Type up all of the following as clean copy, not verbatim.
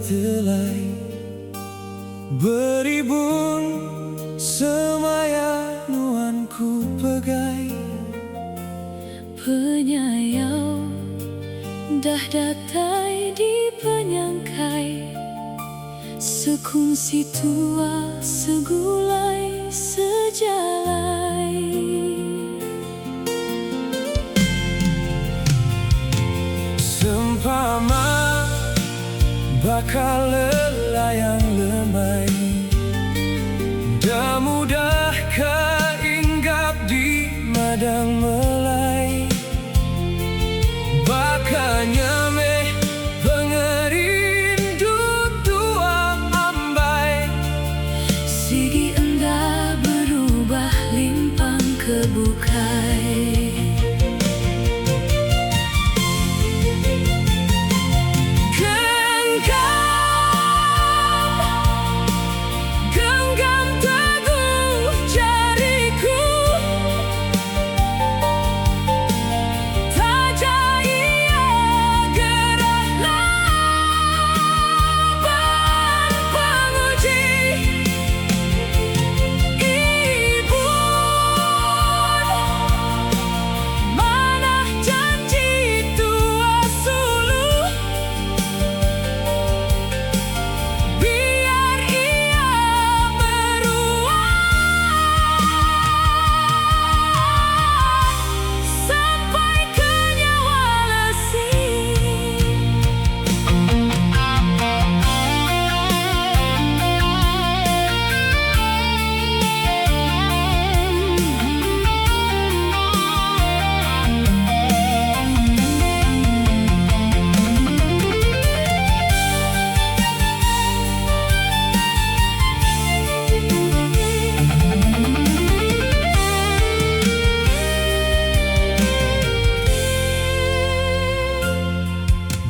telai beribun semaya nuanku pegai. Penyayau dah datai di penyangkai, sekungsi tua segulai sejalai. Sempama bakal lelayang lemai, dah mudah keinggap di madang melai. Bakanya meh pengerindu tua ambai, Sigi endah berubah limpang ke bukai. Genggam teguh jariku, tajam ia gerahlah penguji. Ibu mana janji tua suluh, biar ia beruang sampai ke nyawa lesih.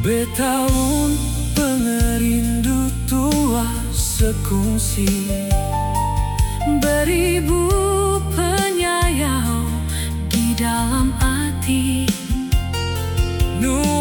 Betaun pengerindu tua sekungsi, Beribu penyayau di dalam hati. nuansa